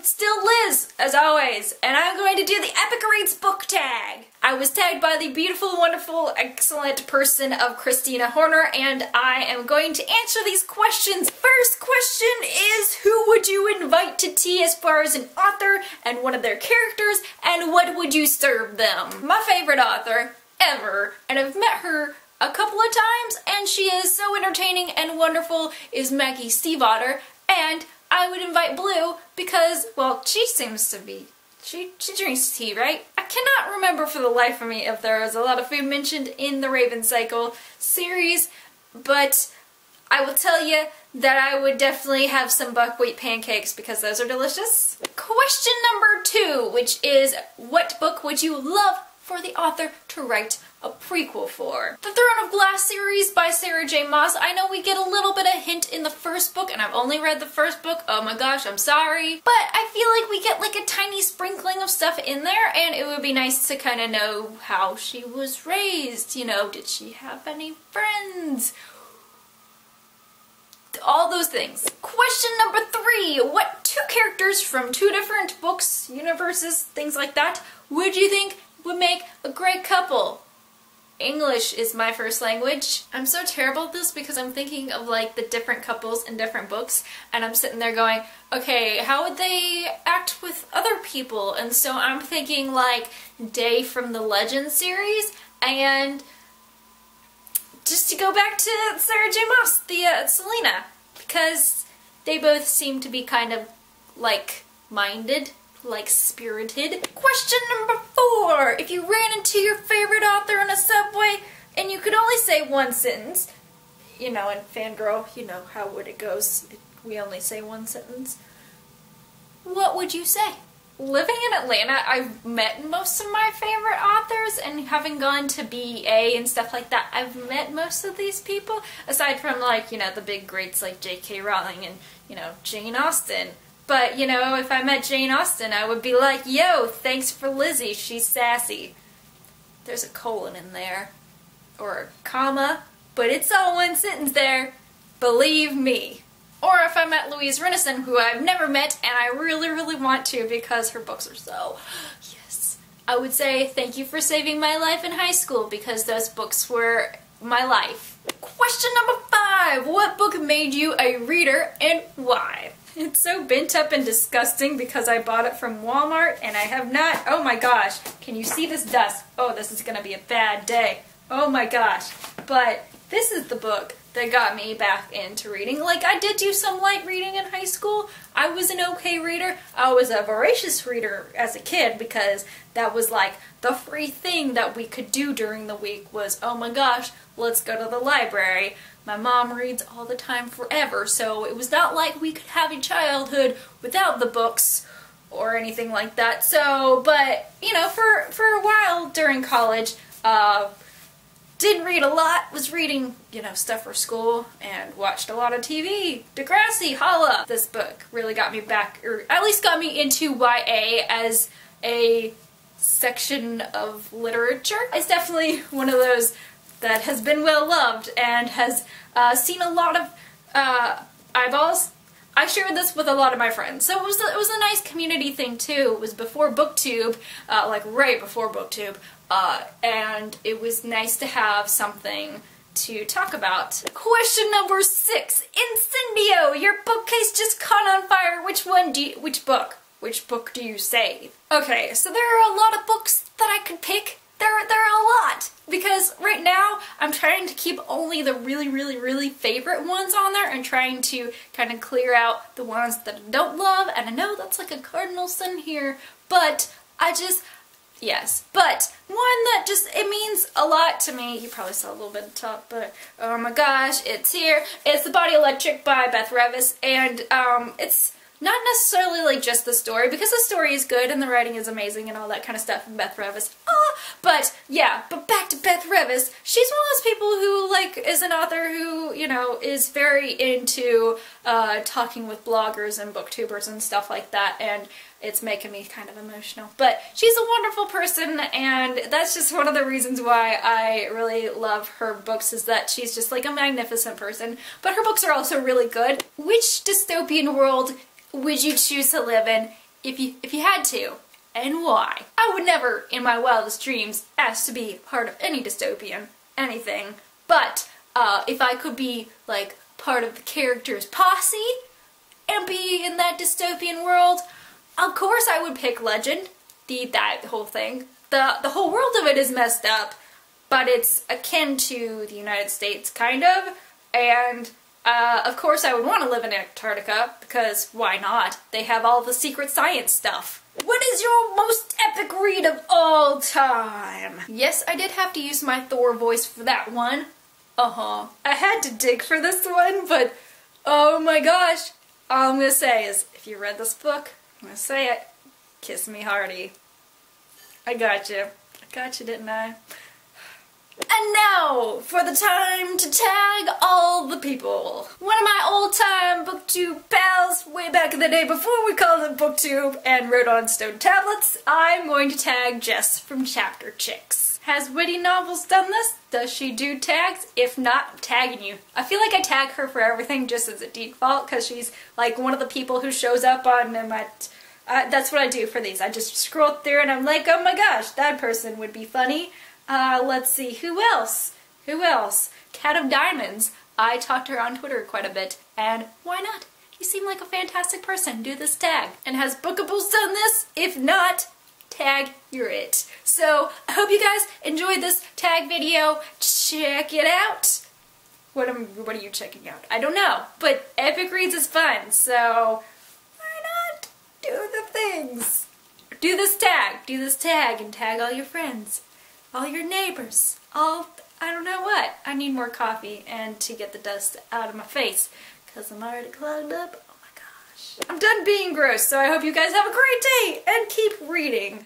am still Liz, as always, and I'm going to do the Epic Reads book tag. I was tagged by the beautiful, wonderful, excellent person of Christina Horner, and I am going to answer these questions. First question is, who would you invite to tea as far as an author and one of their characters, and what would you serve them? My favorite author ever, and I've met her a couple of times, and she is so entertaining and wonderful, is Maggie Stiefvater, and I would invite Blue because, well, she seems to be, she drinks tea, right? I cannot remember for the life of me if there is a lot of food mentioned in the Raven Cycle series, but I will tell you that I would definitely have some buckwheat pancakes because those are delicious. Question number 2, which is, what book would you love for the author to write a prequel for? The Throne of Glass series by Sarah J. Maas. I know we get a little bit of hint in the first book, and I've only read the first book. Oh my gosh, I'm sorry. But I feel like we get like a tiny sprinkling of stuff in there, and it would be nice to kind of know how she was raised. You know, did she have any friends? All those things. Question number 3. What 2 characters from 2 different books, universes, things like that, would you think would make a great couple? English is my first language. I'm so terrible at this because I'm thinking of like the different couples in different books, and I'm sitting there going, okay, how would they act with other people? And so I'm thinking like Day from the Legend series, and just to go back to Sarah J. Maas, the Selena, because they both seem to be kind of like-minded, like-spirited. Question number 4. If you ran into your favorite author in a subway and you could only say one sentence, you know, in Fangirl, you know how it goes, we only say one sentence, what would you say? Living in Atlanta, I've met most of my favorite authors, and having gone to BA and stuff like that, I've met most of these people, aside from like, you know, the big greats like J.K. Rowling and, you know, Jane Austen. But, you know, if I met Jane Austen, I would be like, yo, thanks for Lizzie, she's sassy. There's a colon in there. Or a comma. But it's all one sentence there. Believe me. Or if I met Louise Renison, who I've never met, and I really, really want to because her books are so... yes. I would say, thank you for saving my life in high school, because those books were my life. Question number 5. What book made you a reader, and why? It's so bent up and disgusting because I bought it from Walmart and I have not... oh my gosh, can you see this dust? Oh, this is gonna be a bad day. Oh my gosh. But this is the book that got me back into reading. Like, I did do some light reading in high school. I was an okay reader. I was a voracious reader as a kid because that was like the free thing that we could do during the week was, oh my gosh, let's go to the library. My mom reads all the time forever, so it was not like we could have a childhood without the books or anything like that. So, but, you know, for a while during college, didn't read a lot, was reading, you know, stuff for school, and watched a lot of TV. Degrassi, holla! This book really got me back, or at least got me into YA as a section of literature. It's definitely one of those that has been well loved and has seen a lot of eyeballs. I shared this with a lot of my friends, so it was a nice community thing too. It was before BookTube, like right before BookTube, and it was nice to have something to talk about. Question number 6. Incendio! Your bookcase just caught on fire. Which book do you save? Okay, so there are a lot of books that I could pick. There are a lot, because right now I'm trying to keep only the really favorite ones on there and trying to kind of clear out the ones that I don't love, and I know that's like a cardinal sin here, but yes, but one that just, it means a lot to me. You probably saw a little bit at the top, but oh my gosh, it's here. It's The Body Electric by Beth Revis, and it's not necessarily like just the story, because the story is good and the writing is amazing and all that kind of stuff, and Beth Revis, but yeah, but back to Beth Revis. She's one of those people who, like, is an author who, you know, is very into talking with bloggers and booktubers and stuff like that, and it's making me kind of emotional. But she's a wonderful person, and that's just one of the reasons why I really love her books, is that she's just like a magnificent person, but her books are also really good. Which dystopian world would you choose to live in, if you had to, and why? I would never, in my wildest dreams, ask to be part of any dystopian anything, but if I could be, like, part of the character's posse and be in that dystopian world, of course I would pick Legend. That whole thing. The whole world of it is messed up, but it's akin to the United States, kind of, and of course I would want to live in Antarctica, because why not? They have all the secret science stuff. What is your most epic read of all time? Yes, I did have to use my Thor voice for that one. I had to dig for this one, but oh my gosh. All I'm gonna say is, if you read this book, I'm gonna say it, kiss me hearty. I got you. I got you, didn't I? And now, for the time to tag all the people. One of my old-time BookTube pals, way back in the day before we called it BookTube and wrote on stone tablets, I'm going to tag Jess from ChapterChicks. Has WhittyNovels done this? Does she do tags? If not, I'm tagging you. I feel like I tag her for everything just as a default, because she's like one of the people who shows up on my... that's what I do for these. I just scroll through and I'm like, oh my gosh, that person would be funny. Let's see, who else? Who else? KatofDiamonds. I talk to her on Twitter quite a bit, and why not? You seem like a fantastic person. Do this tag. And has Bookables done this? If not, tag, you're it. So, I hope you guys enjoyed this tag video. Check it out. What are you checking out? I don't know, but Epic Reads is fun, so why not do the things? Do this tag, and tag all your friends. All your neighbors, I don't know what. I need more coffee and to get the dust out of my face, because I'm already clogged up. Oh my gosh. I'm done being gross, so I hope you guys have a great day and keep reading.